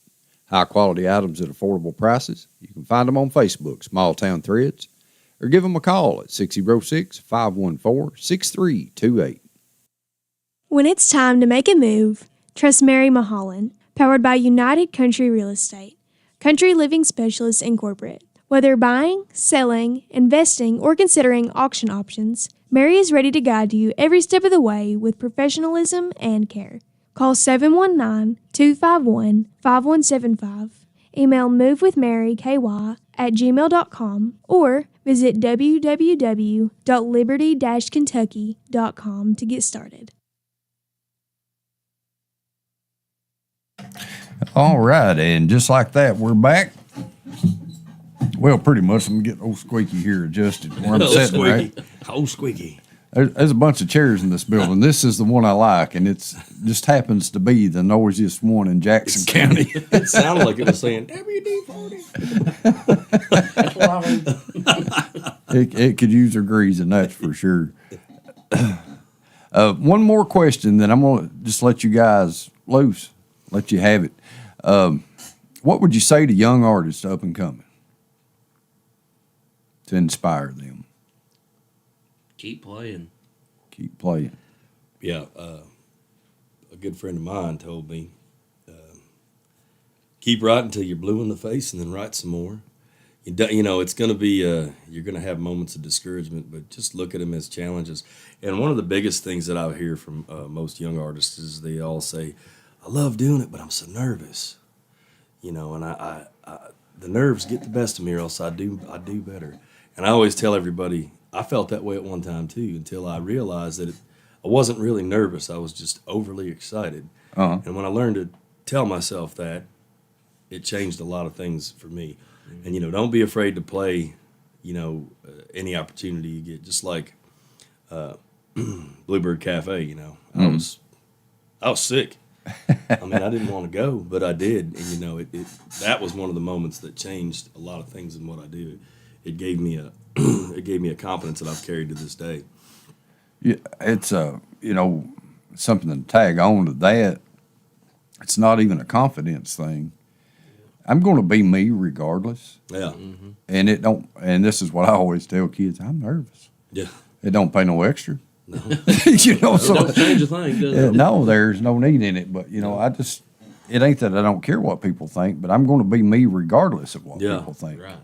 High-quality items at affordable prices. You can find them on Facebook, Small Town Threads, or give them a call at 606-514-6328. When it's time to make a move, trust Mary Mulholland, powered by United Country Real Estate, Country Living Specialists Incorporated. Whether buying, selling, investing, or considering auction options, Mary is ready to guide you every step of the way with professionalism and care. Call 719-251-5175, email movewithmaryky@gmail.com, or visit www.liberty-kentucky.com to get started. All right, and just like that, we're back. Well, pretty much. I'm getting old Squeaky here adjusted where I'm sitting, right? Oh, squeaky. There's a bunch of chairs in this building. This is the one I like, and it's just happens to be the noisiest one in Jackson County. It sounded like it was saying WD-40. It could use a greasing, that's for sure. One more question, then I'm going to just let you guys loose, let you have it. What would you say to young artists up and coming to inspire them? Keep playing. Keep playing. Yeah, a good friend of mine told me, keep writing until you're blue in the face and then write some more. You know, it's going to be, you're going to have moments of discouragement, but just look at them as challenges. And one of the biggest things that I hear from most young artists is they all say, I love doing it, but I'm so nervous. You know, and I the nerves get the best of me or else I do better. And I always tell everybody, I felt that way at one time too, until I realized that I wasn't really nervous. I was just overly excited. Uh-huh. And when I learned to tell myself that, it changed a lot of things for me. And, you know, don't be afraid to play, you know, any opportunity you get. Just like Bluebird Cafe, you know. I was sick. I mean, I didn't want to go, but I did. And, you know, that was one of the moments that changed a lot of things in what I do. It gave me a confidence that I've carried to this day. Yeah, it's you know, something to tag on to that. It's not even a confidence thing. I'm going to be me regardless. Yeah. Mm-hmm. And and this is what I always tell kids, I'm nervous. Yeah. It don't pay no extra. No. You know, so Don't change a thing, does it? no, there's no need in it. But, you know, it ain't that I don't care what people think, but I'm going to be me regardless of what people think. Right.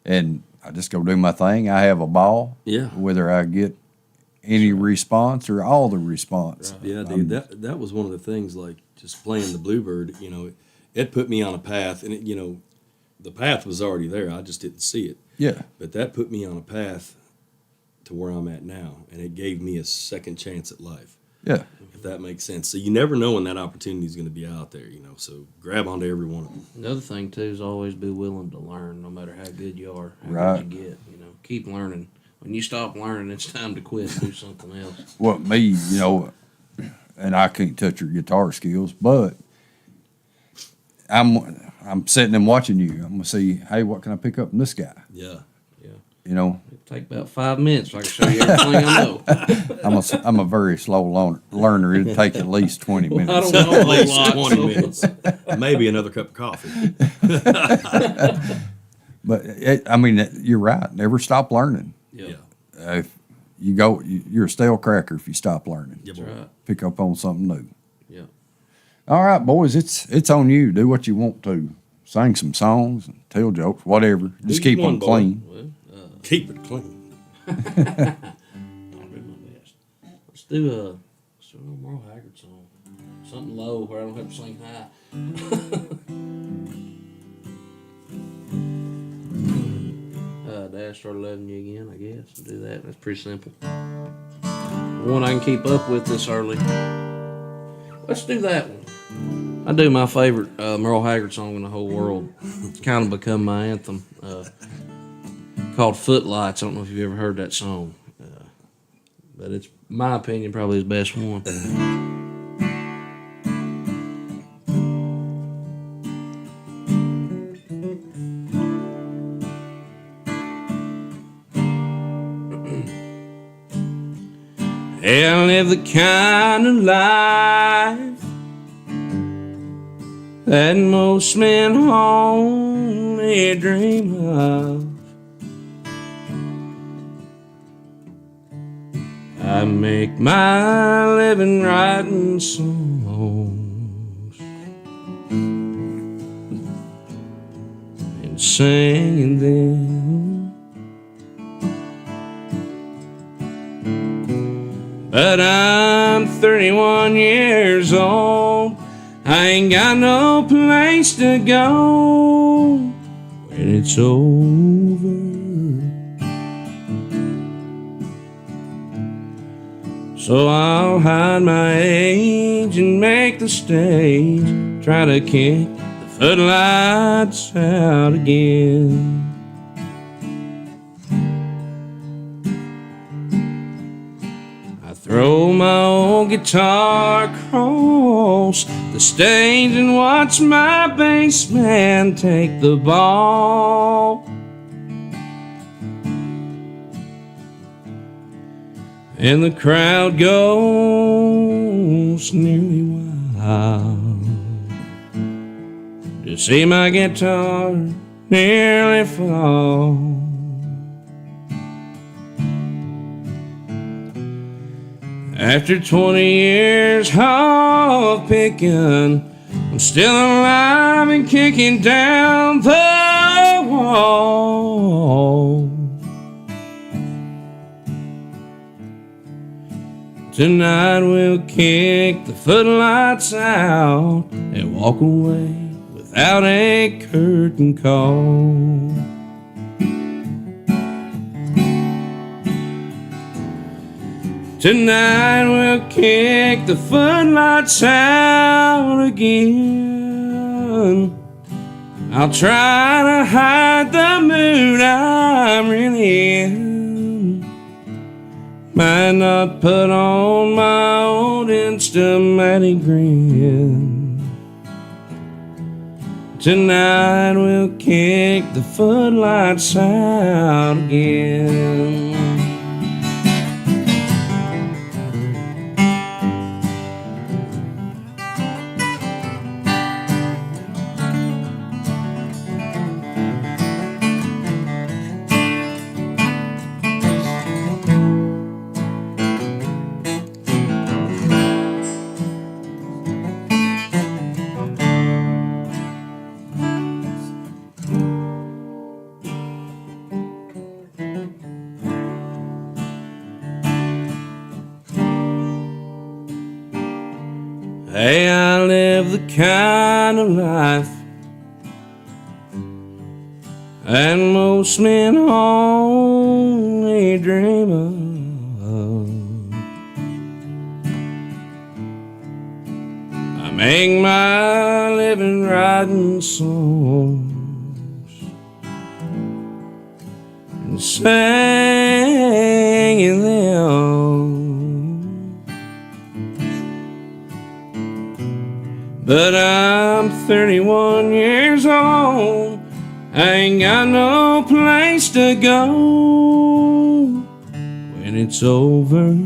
And I just go do my thing. I have a ball. Yeah. Whether I get any response or all the response. Right. Yeah, dude, that was one of the things, like just playing the Bluebird, you know, it put me on a path, and you know, the path was already there. I just didn't see it. Yeah. But that put me on a path to where I'm at now, and it gave me a second chance at life. Yeah. If that makes sense. So you never know when that opportunity is going to be out there, you know. So grab onto every one of them. Another thing too is always be willing to learn, no matter how good you are, how Right. good you get. You know, keep learning. When you stop learning, it's time to quit and do something else. Well, me, you know, and I can't touch your guitar skills, but I'm sitting and watching you. I'm gonna see, hey, what can I pick up from this guy? Yeah. You know, It'll take about 5 minutes so I can show you everything I know. I'm a very slow learner. It'd take at least 20 minutes. I don't know a At whole least lot, 20 so- minutes. Maybe another cup of coffee. But I mean, you're right. Never stop learning. Yeah, If you go, you're a stale cracker if you stop learning. Yeah, that's boy. right. Pick up on something new. Yeah. All right, boys, it's on you. Do what you want to. Sing some songs, and tell jokes, whatever. Just Do keep you one, them boy. clean. Well, Keep it clean. I'll do my best. Let's do a Merle Haggard song. Something low where I don't have to sing high. Dad started loving you again, I guess. Do that. That's pretty simple. One I can keep up with this early. Let's do that one. I do my favorite Merle Haggard song in the whole world. It's kind of become my anthem. Called Footlights. I don't know if you've ever heard that song. But it's, my opinion, probably his best one. I live the kind of life that most men only dream of. I make my living writing songs and singing them. But I'm 31 years old. I ain't got no place to go when it's over. So I'll hide my age and make the stage, try to kick the footlights out again. Throw my old guitar across the stage and watch my bass man take the ball. And the crowd goes nearly wild to see my guitar nearly fall. After 20 years of picking, I'm still alive and kicking down the wall. Tonight we'll kick the footlights out and walk away without a curtain call. Tonight we'll kick the footlights out again. I'll try to hide the mood I'm really in. Might not put on my old Instamatic grin. Tonight we'll kick the footlights out again. Hey, I live the kind of life that most men only dream of. I make my living writing songs and singing them. But I'm 31 years old. I ain't got no place to go when it's over.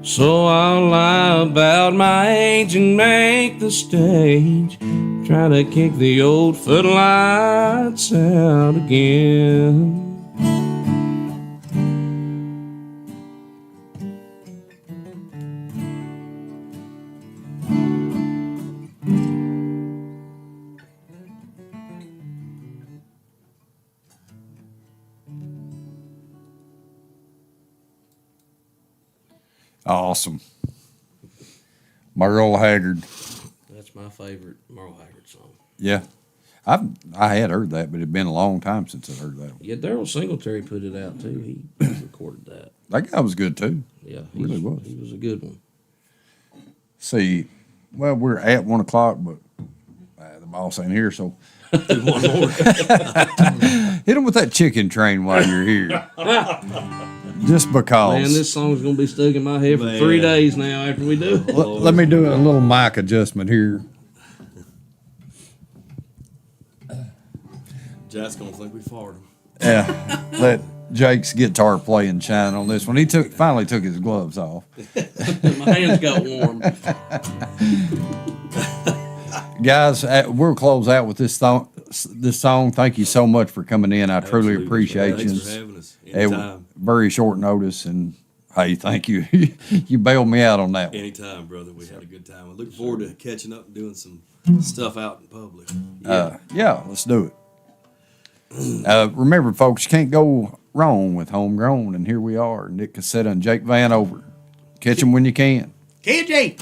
So I'll lie about my age and make the stage, try to kick the old footlights out again. Awesome. Merle Haggard. That's my favorite Merle Haggard song. Yeah. I had heard that, but it'd been a long time since I heard that one. Yeah, Daryl Singletary put it out too. He recorded that. That guy was good too. Yeah, He really was. He was a good one. See, well, we're at 1 o'clock, but the boss ain't here, so Do one more. hit him with that chicken train while you're here. Just because. Man, this song's gonna be stuck in my head for Man. 3 days now after we do it. Let me do a little mic adjustment here. Jack's gonna think we farted him. Yeah, let Jake's guitar playing shine on this one. He finally took his gloves off. My hands got warm. Guys, we'll close out with this song. Thank you so much for coming in. I truly Absolutely. appreciate you. Thanks for having us. It was Anytime. very short notice, and hey, thank you. You bailed me out on that one. Anytime, brother. We had a good time. I look forward to catching up and doing some stuff out in public. Yeah, let's do it. Remember, folks, you can't go wrong with Homegrown, and here we are, Nick Cassetta and Jake Vanover. Catch them when you can. KJ!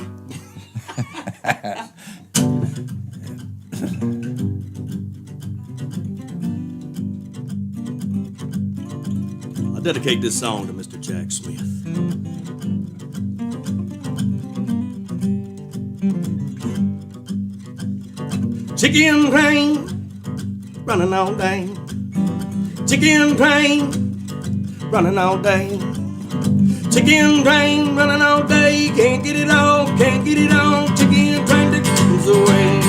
I dedicate this song to Mr. Jack Smith. Chicken train, running all day. Chicken train, running all day. Chicken train, running all day. Can't get it all, can't get it all. Chicken train that goes away.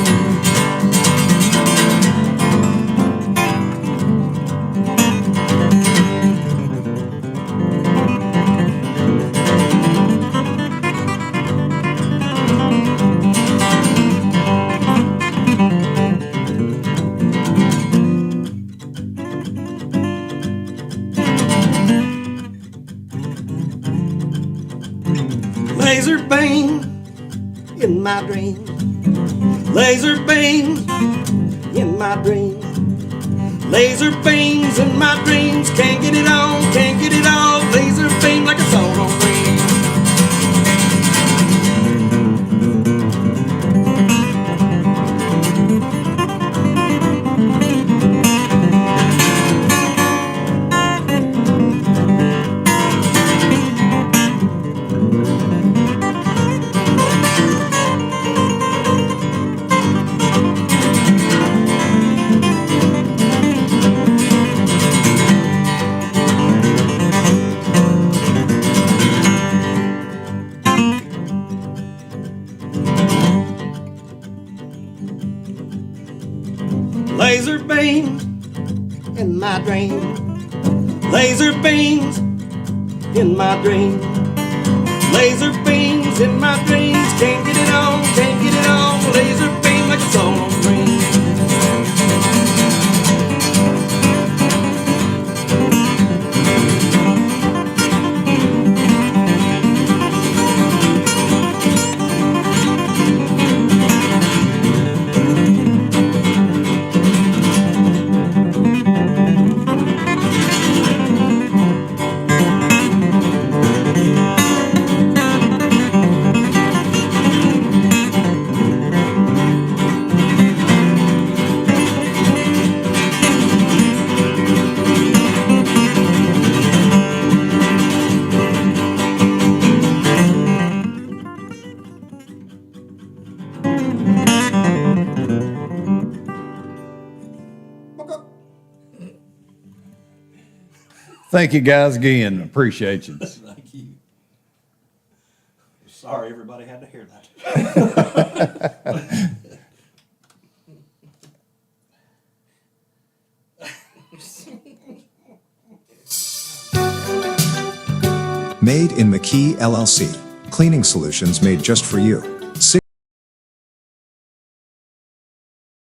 Laser beam in my dream. Laser beams in my dream. Laser beams in my dreams. Can't get it on, can't get it all. Laser beam like a sword on wings. Laser beams in my dream. Laser beams in my dream. Laser beams in my dreams. Can't get it on, can't get it on. Laser beam like a soul on green. Thank you guys again. Appreciate you. Thank you. Sorry, everybody had to hear that. Made in McKee LLC. Cleaning solutions made just for you.